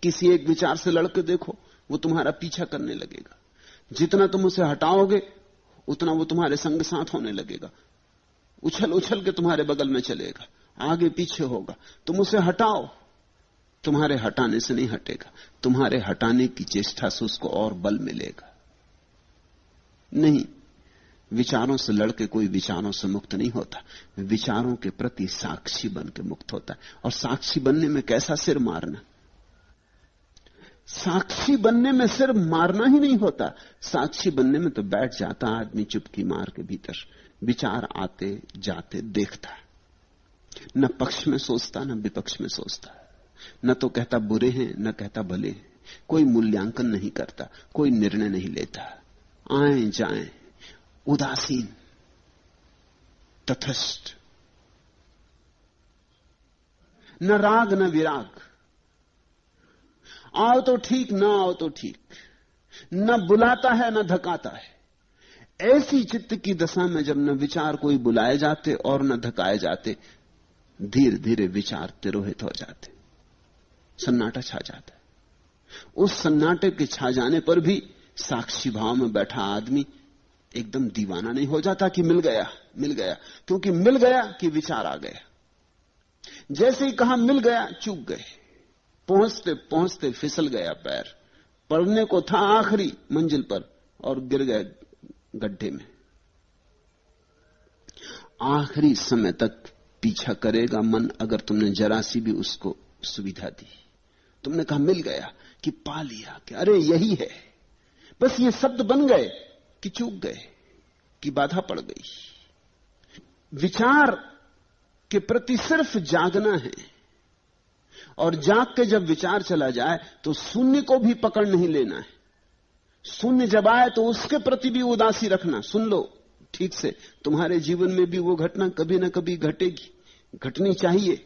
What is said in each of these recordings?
किसी एक विचार से लड़के देखो, वो तुम्हारा पीछा करने लगेगा। जितना तुम उसे हटाओगे उतना वो तुम्हारे संग साथ होने लगेगा, उछल उछल के तुम्हारे बगल में चलेगा, आगे पीछे होगा। तुम उसे हटाओ, तुम्हारे हटाने से नहीं हटेगा, तुम्हारे हटाने की चेष्टा से उसको और बल मिलेगा। नहीं, विचारों से लड़के कोई विचारों से मुक्त नहीं होता, विचारों के प्रति साक्षी बन के मुक्त होता है। और साक्षी बनने में कैसा सिर मारना, साक्षी बनने में सिर्फ मारना ही नहीं होता, साक्षी बनने में तो बैठ जाता आदमी चुपकी मार के भीतर, विचार आते जाते देखता, न पक्ष में सोचता न विपक्ष में सोचता, न तो कहता बुरे हैं न कहता भले हैं, कोई मूल्यांकन नहीं करता, कोई निर्णय नहीं लेता, आए जाए उदासीन तटस्थ, न राग न विराग, आओ तो ठीक ना आओ तो ठीक, न बुलाता है न धकाता है। ऐसी चित्त की दशा में जब न विचार कोई बुलाए जाते और न धकाए जाते, धीरे धीरे विचार तिरोहित हो जाते, सन्नाटा छा जाता है। उस सन्नाटे के छा जाने पर भी साक्षी भाव में बैठा आदमी एकदम दीवाना नहीं हो जाता कि मिल गया मिल गया, क्योंकि मिल गया कि विचार आ गया। जैसे ही कहा मिल गया चूक गए, पहुंचते पहुंचते फिसल गया पैर, पड़ने को था आखिरी मंजिल पर और गिर गए गड्ढे में। आखिरी समय तक पीछा करेगा मन, अगर तुमने जरा सी भी उसको सुविधा दी। तुमने कहा मिल गया कि पा लिया कि अरे यही है, बस ये शब्द बन गए कि चूक गए कि बाधा पड़ गई। विचार के प्रति सिर्फ जागना है, और जाग के जब विचार चला जाए तो शून्य को भी पकड़ नहीं लेना है। शून्य जब आए तो उसके प्रति भी उदासी रखना। सुन लो ठीक से, तुम्हारे जीवन में भी वो घटना कभी ना कभी घटेगी, घटनी चाहिए।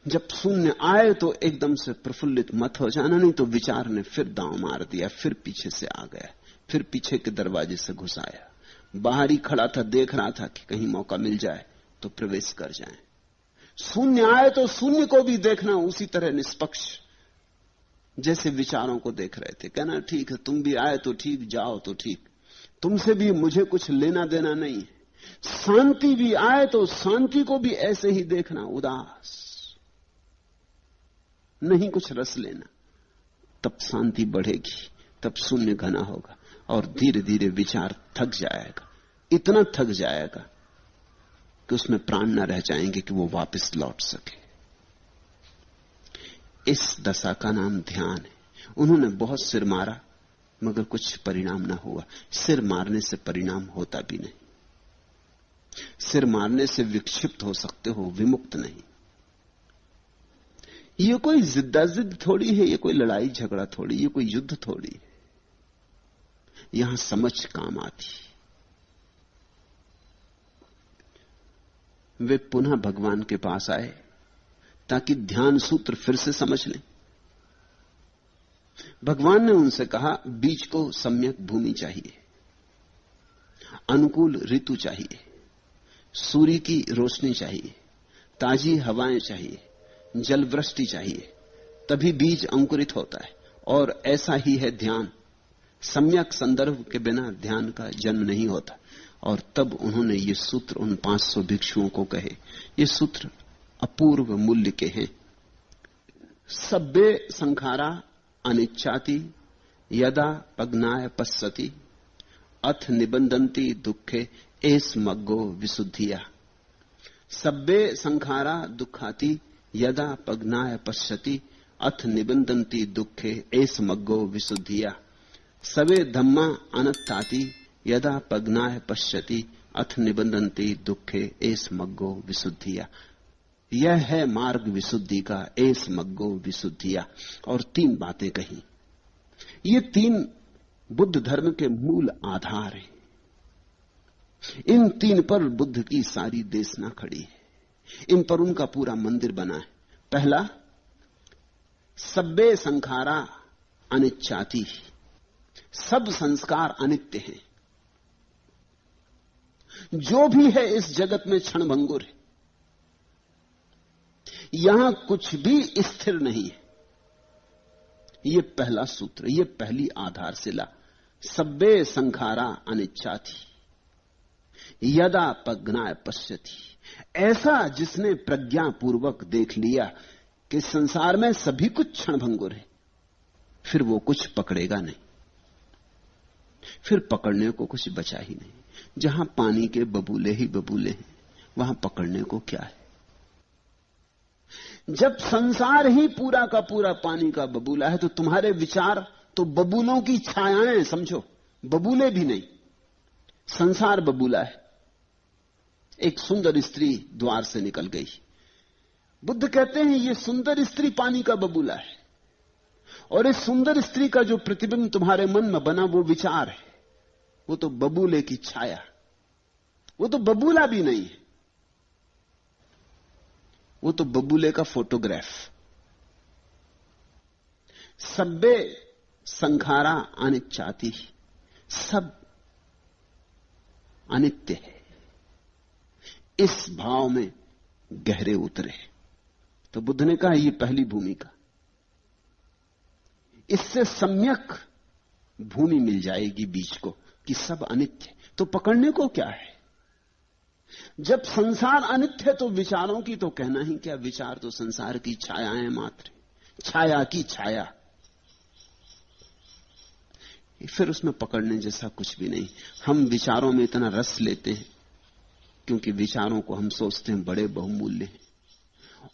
जब शून्य आए तो एकदम से प्रफुल्लित मत हो जाना, नहीं तो विचार ने फिर दांव मार दिया, फिर पीछे से आ गया, फिर पीछे के दरवाजे से घुस आया। बाहर ही खड़ा था, देख रहा था कि कहीं मौका मिल जाए तो प्रवेश कर जाए। शून्य आए तो शून्य को भी देखना उसी तरह निष्पक्ष, जैसे विचारों को देख रहे थे। कहना ठीक है, तुम भी आए तो ठीक, जाओ तो ठीक, तुमसे भी मुझे कुछ लेना देना नहीं है। शांति भी आए तो शांति को भी ऐसे ही देखना, उदास, नहीं कुछ रस लेना। तब शांति बढ़ेगी, तब शून्य घना होगा और धीरे धीरे विचार थक जाएगा, इतना थक जाएगा कि उसमें प्राण न रह जाएंगे कि वो वापस लौट सके। इस दशा का नाम ध्यान है। उन्होंने बहुत सिर मारा मगर कुछ परिणाम न हुआ। सिर मारने से परिणाम होता भी नहीं। सिर मारने से विक्षिप्त हो सकते हो, विमुक्त नहीं। ये कोई जिद्दाजिद थोड़ी है, ये कोई लड़ाई झगड़ा थोड़ी, ये कोई युद्ध थोड़ी है। यहां समझ काम आती। वे पुनः भगवान के पास आए ताकि ध्यान सूत्र फिर से समझ लें। भगवान ने उनसे कहा, बीज को सम्यक भूमि चाहिए, अनुकूल ऋतु चाहिए, सूर्य की रोशनी चाहिए, ताजी हवाएं चाहिए, जल वृष्टि चाहिए, तभी बीज अंकुरित होता है। और ऐसा ही है ध्यान। सम्यक संदर्भ के बिना ध्यान का जन्म नहीं होता। और तब उन्होंने ये सूत्र उन 500 भिक्षुओं को कहे। ये सूत्र अपूर्व मूल्य के हैं। सब्बे संखारा अनिच्छाति यदा पग्नाय पश्यति अथ निबंधन्ति दुखे एस मग्गो विशुद्धिया। सब्बे संखारा दुखाति यदा पग्नाय पश्यति अथ निबंधन्ति दुखे एस मग्गो विशुद्धिया। सवे धम्मा अनत्ताति यदा पग्नाय पश्यति अथ निबंधन्ति दुखे एस मग्गो विशुद्धिया। यह है मार्ग विशुद्धि का, एस मग्गो विशुद्धिया। और 3 बातें कही। ये 3 बुद्ध धर्म के मूल आधार हैं। इन 3 पर बुद्ध की सारी देशना खड़ी है, इन पर उनका पूरा मंदिर बना है। पहला, सब्बे संखारा अनिच्छाति, सब संस्कार अनित्य हैं। जो भी है इस जगत में क्षणभंगुर है। यहां कुछ भी स्थिर नहीं है। यह पहला सूत्र, यह पहली आधारशिला। सब्बे संखारा अनिच्छा थी यदा प्रज्ञा पश्यति। ऐसा जिसने प्रज्ञा पूर्वक देख लिया कि संसार में सभी कुछ क्षणभंगुर है, फिर वो कुछ पकड़ेगा नहीं, फिर पकड़ने को कुछ बचा ही नहीं। जहां पानी के बबूले ही बबूले हैं, वहां पकड़ने को क्या है? जब संसार ही पूरा का पूरा पानी का बबूला है, तो तुम्हारे विचार तो बबूलों की छायाएं समझो, बबूले भी नहीं। संसार बबूला है। एक सुंदर स्त्री द्वार से निकल गई। बुद्ध कहते हैं यह सुंदर स्त्री पानी का बबूला है, और इस सुंदर स्त्री का जो प्रतिबिंब तुम्हारे मन में बना वो विचार है, वो तो बबूले की छाया, वो तो बबूला भी नहीं है, वो तो बबूले का फोटोग्राफ। सब्बे संखारा अनिच्छाति, सब अनित्य है। इस भाव में गहरे उतरे तो बुद्ध ने कहा यह पहली भूमिका, इससे सम्यक भूमि मिल जाएगी बीच को कि सब अनित्य। तो पकड़ने को क्या है? जब संसार अनित्य है तो विचारों की तो कहना ही क्या, विचार तो संसार की छायाएं मात्र, छाया की छाया, फिर उसमें पकड़ने जैसा कुछ भी नहीं। हम विचारों में इतना रस लेते हैं क्योंकि विचारों को हम सोचते हैं बड़े बहुमूल्य हैं,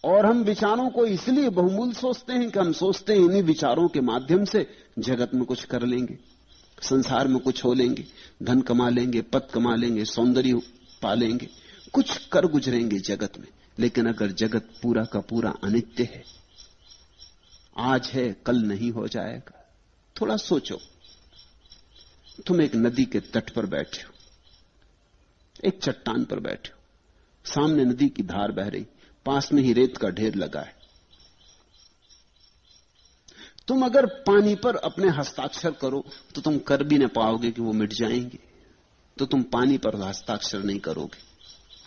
और हम विचारों को इसलिए बहुमूल्य सोचते हैं कि हम सोचते हैं इन्हीं विचारों के माध्यम से जगत में कुछ कर लेंगे, संसार में कुछ हो लेंगे, धन कमा लेंगे, पद कमा लेंगे, सौंदर्य पालेंगे, कुछ कर गुजरेंगे जगत में। लेकिन अगर जगत पूरा का पूरा अनित्य है, आज है कल नहीं हो जाएगा। थोड़ा सोचो, तुम एक नदी के तट पर बैठे हो, एक चट्टान पर बैठे हो, सामने नदी की धार बह रही, पास में ही रेत का ढेर लगा है। तुम अगर पानी पर अपने हस्ताक्षर करो तो तुम कर भी ना पाओगे कि वो मिट जाएंगे, तो तुम पानी पर हस्ताक्षर नहीं करोगे,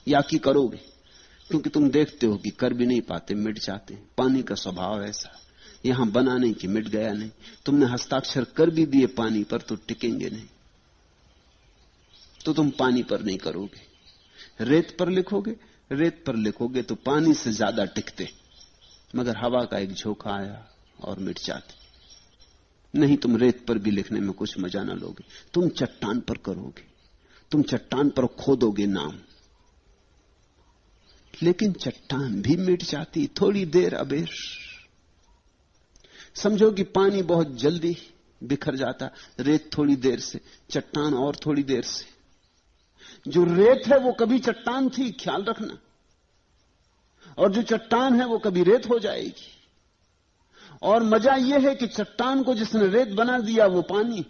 या कि करोगे, क्योंकि तुम देखते हो कि कर भी नहीं पाते, मिट जाते हैं। पानी का स्वभाव ऐसा, यहां बना नहीं कि मिट गया नहीं। तुमने हस्ताक्षर कर भी दिए पानी पर तो टिकेंगे नहीं, तो तुम पानी पर नहीं करोगे। रेत पर लिखोगे, रेत पर लिखोगे तो पानी से ज्यादा टिकते, मगर हवा का एक झोंका आया और मिट जाते। नहीं, तुम रेत पर भी लिखने में कुछ मजा ना लोगे, तुम चट्टान पर करोगे, तुम चट्टान पर खोदोगे नाम, लेकिन चट्टान भी मिट जाती थोड़ी देर अबेर। समझो कि पानी बहुत जल्दी बिखर जाता, रेत थोड़ी देर से, चट्टान और थोड़ी देर से। जो रेत है वो कभी चट्टान थी, ख्याल रखना, और जो चट्टान है वो कभी रेत हो जाएगी। और मजा यह है कि चट्टान को जिसने रेत बना दिया वो पानी,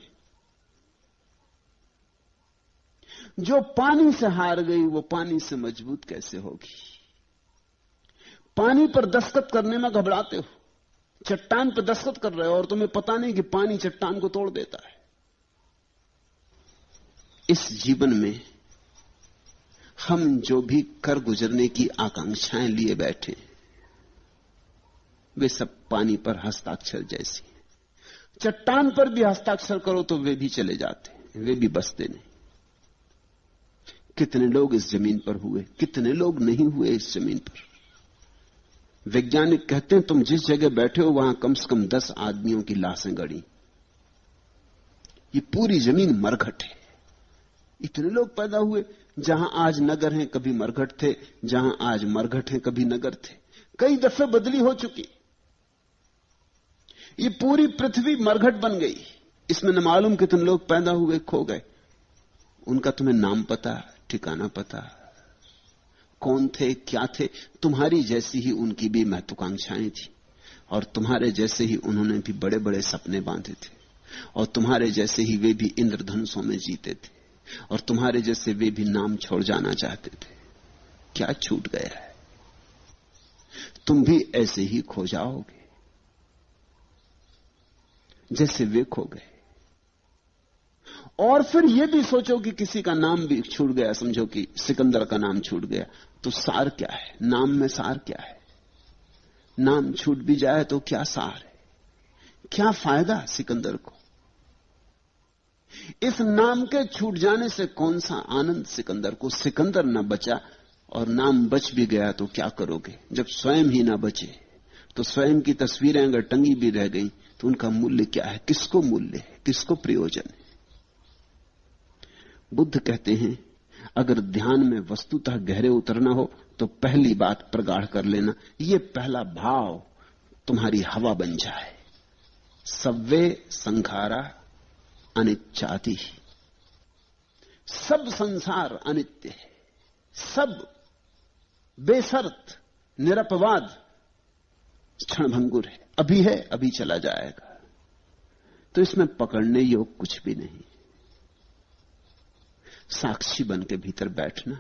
जो पानी से हार गई वो पानी से मजबूत कैसे होगी? पानी पर दस्तखत करने में घबराते हो, चट्टान पर दस्तखत कर रहे हो और तुम्हें पता नहीं कि पानी चट्टान को तोड़ देता है। इस जीवन में हम जो भी कर गुजरने की आकांक्षाएं लिए बैठे, वे सब पानी पर हस्ताक्षर जैसी हैं। चट्टान पर भी हस्ताक्षर करो तो वे भी चले जाते, वे भी बसते नहीं। कितने लोग इस जमीन पर हुए, कितने लोग नहीं हुए इस जमीन पर। वैज्ञानिक कहते हैं तुम जिस जगह बैठे हो वहां कम से कम 10 आदमियों की लाशें गड़ी। ये पूरी जमीन मरघट है। इतने लोग पैदा हुए, जहां आज नगर हैं कभी मरघट थे, जहां आज मरघट हैं कभी नगर थे, कई दफे बदली हो चुकी। ये पूरी पृथ्वी मरघट बन गई। इसमें न मालूम कितने लोग पैदा हुए, खो गए। उनका तुम्हें नाम पता, ठिकाना पता, कौन थे, क्या थे? तुम्हारी जैसी ही उनकी भी महत्वाकांक्षाएं थी, और तुम्हारे जैसे ही उन्होंने भी बड़े बड़े सपने बांधे थे, और तुम्हारे जैसे ही वे भी इंद्रधनुषों में जीते थे, और तुम्हारे जैसे वे भी नाम छोड़ जाना चाहते थे। क्या छूट गया है? तुम भी ऐसे ही खो जाओगे जैसे वे खो गए। और फिर यह भी सोचो कि किसी का नाम भी छूट गया, समझो कि सिकंदर का नाम छूट गया, तो सार क्या है? नाम में सार क्या है? नाम छूट भी जाए तो क्या सार है, क्या फायदा सिकंदर को? इस नाम के छूट जाने से कौन सा आनंद सिकंदर को? सिकंदर न बचा और नाम बच भी गया तो क्या करोगे? जब स्वयं ही ना बचे तो स्वयं की तस्वीरें अगर टंगी भी रह गई तो उनका मूल्य क्या है? किसको मूल्य है, किसको प्रयोजन है? बुद्ध कहते हैं अगर ध्यान में वस्तुतः गहरे उतरना हो तो पहली बात प्रगाढ़ कर लेना, यह पहला भाव तुम्हारी हवा बन जाए। सव्वे संखारा अनिच्छाति, सब संसार अनित्य है, सब बेशर्त निरपवाद क्षणभंगुर है, अभी है अभी चला जाएगा। तो इसमें पकड़ने योग कुछ भी नहीं। साक्षी बन के भीतर बैठना,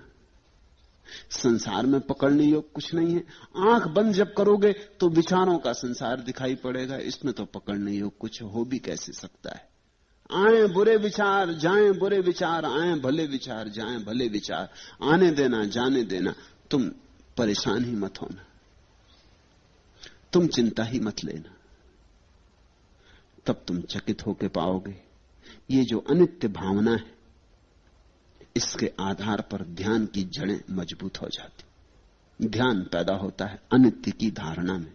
संसार में पकड़ने योग कुछ नहीं है। आंख बंद जब करोगे तो विचारों का संसार दिखाई पड़ेगा, इसमें तो पकड़ने योग कुछ हो भी कैसे सकता है? आए बुरे विचार जाएं बुरे विचार, आए भले विचार जाएं भले विचार, आने देना जाने देना। तुम परेशान ही मत होना, तुम चिंता ही मत लेना, तब तुम चकित होकर पाओगे ये जो अनित्य भावना है इसके आधार पर ध्यान की जड़ें मजबूत हो जाती। ध्यान पैदा होता है अनित्य की धारणा में।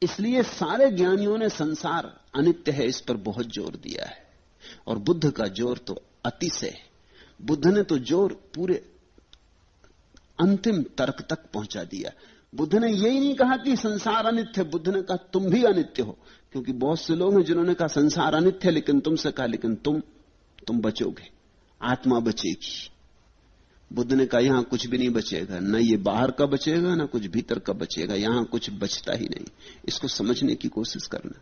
इसलिए सारे ज्ञानियों ने संसार अनित्य है इस पर बहुत जोर दिया है, और बुद्ध का जोर तो अतिशय है। बुद्ध ने तो जोर पूरे अंतिम तर्क तक पहुंचा दिया। बुद्ध ने यही नहीं कहा कि संसार अनित्य, बुद्ध ने कहा तुम भी अनित्य हो। क्योंकि बहुत से लोग हैं जिन्होंने कहा संसार अनित्य है, लेकिन तुमसे कहा लेकिन तुम बचोगे, आत्मा बचेगी। बुद्ध ने कहा यहां कुछ भी नहीं बचेगा, न ये बाहर का बचेगा न कुछ भीतर का बचेगा, यहां कुछ बचता ही नहीं। इसको समझने की कोशिश करना।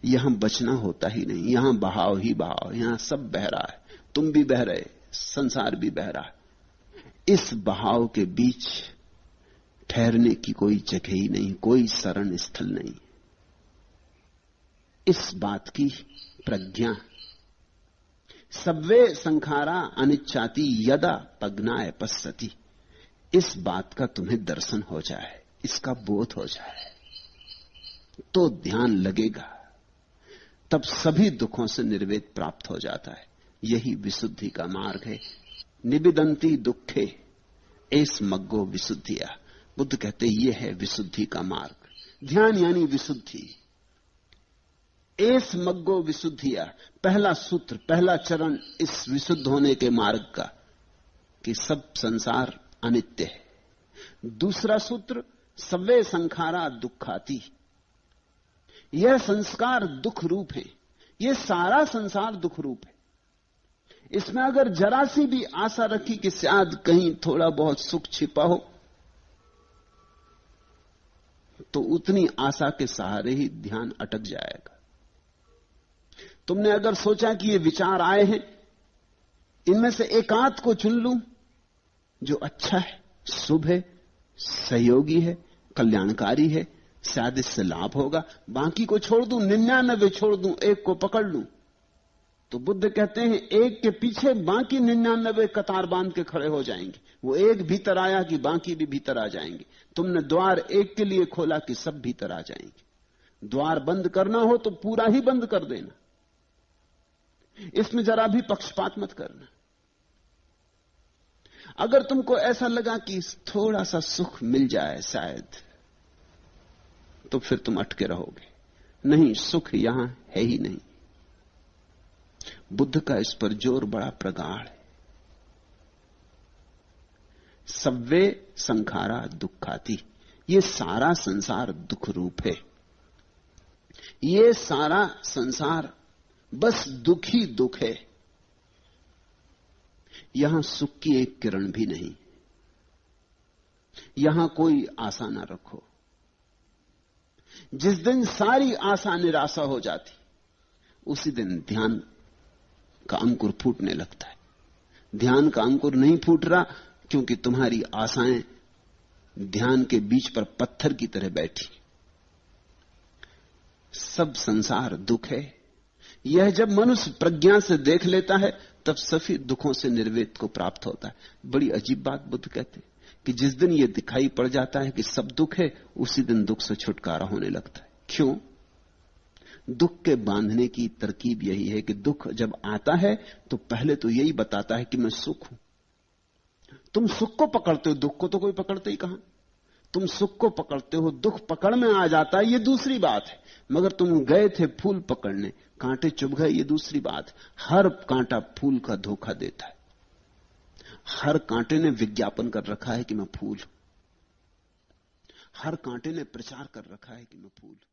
यहां बचना होता ही नहीं, यहां बहाव ही बहाव, यहां सब बह रहा है, तुम भी बह रहे, संसार भी बह रहा है। इस बहाव के बीच ठहरने की कोई जगह ही नहीं, कोई शरण स्थल नहीं। इस बात की प्रज्ञा, सव्वे संखारा अनिच्छाति यदा पग्नाय पश्यति, इस बात का तुम्हें दर्शन हो जाए, इसका बोध हो जाए तो ध्यान लगेगा, तब सभी दुखों से निर्वेद प्राप्त हो जाता है। यही विशुद्धि का मार्ग है। निबिदंती दुखे एस मग्गो विशुद्धिया। बुद्ध कहते ये है विशुद्धि का मार्ग। ध्यान यानी विशुद्धि। एस मग्गो विशुद्धिया, पहला सूत्र, पहला चरण इस विशुद्ध होने के मार्ग का कि सब संसार अनित्य है। दूसरा सूत्र सव्वे संखारा दुखाती, यह संस्कार दुख रूप है, यह सारा संसार दुख रूप है। इसमें अगर जरा सी भी आशा रखी कि शायद कहीं थोड़ा बहुत सुख छिपा हो, तो उतनी आशा के सहारे ही ध्यान अटक जाएगा। तुमने अगर सोचा कि ये विचार आए हैं, इनमें से एकांत को चुन लूं जो अच्छा है, शुभ है, सहयोगी है, कल्याणकारी है, शायद इससे लाभ होगा, बाकी को छोड़ दूं, 99 छोड़ दूं, एक को पकड़ लूं, तो बुद्ध कहते हैं एक के पीछे बाकी 99 कतार बांध के खड़े हो जाएंगे। वो एक भीतर आया कि बाकी भी भीतर आ जाएंगे। तुमने द्वार एक के लिए खोला कि सब भीतर आ जाएंगे। द्वार बंद करना हो तो पूरा ही बंद कर देना, इसमें जरा भी पक्षपात मत करना। अगर तुमको ऐसा लगा कि थोड़ा सा सुख मिल जाए शायद, तो फिर तुम अटके रहोगे। नहीं, सुख यहां है ही नहीं। बुद्ध का इस पर जोर बड़ा प्रगाढ़ है। सव्वे संखारा दुखाती, ये सारा संसार दुख रूप है। ये सारा संसार बस दुख ही दुख है, यहां सुख की एक किरण भी नहीं। यहां कोई आशा ना रखो। जिस दिन सारी आशा निराशा हो जाती, उसी दिन ध्यान का अंकुर फूटने लगता है। ध्यान का अंकुर नहीं फूट रहा क्योंकि तुम्हारी आशाएं ध्यान के बीच पर पत्थर की तरह बैठी। सब संसार दुख है। यह जब मनुष्य प्रज्ञा से देख लेता है, तब सभी दुखों से निर्वेद को प्राप्त होता है। बड़ी अजीब बात बुद्ध कहते हैं, कि जिस दिन यह दिखाई पड़ जाता है कि सब दुख है, उसी दिन दुख से छुटकारा होने लगता है। क्यों? दुख के बांधने की तरकीब यही है कि दुख जब आता है तो पहले तो यही बताता है कि मैं सुख हूं। तुम सुख को पकड़ते हो, दुख को तो कोई पकड़ते ही कहां। तुम सुख को पकड़ते हो, दुख पकड़ में आ जाता है, यह दूसरी बात है। मगर तुम गए थे फूल पकड़ने, कांटे चुभ गए, यह दूसरी बात है। हर कांटा फूल का धोखा देता है। हर कांटे ने विज्ञापन कर रखा है कि मैं फूल हूं। हर कांटे ने प्रचार कर रखा है कि मैं फूल हूं।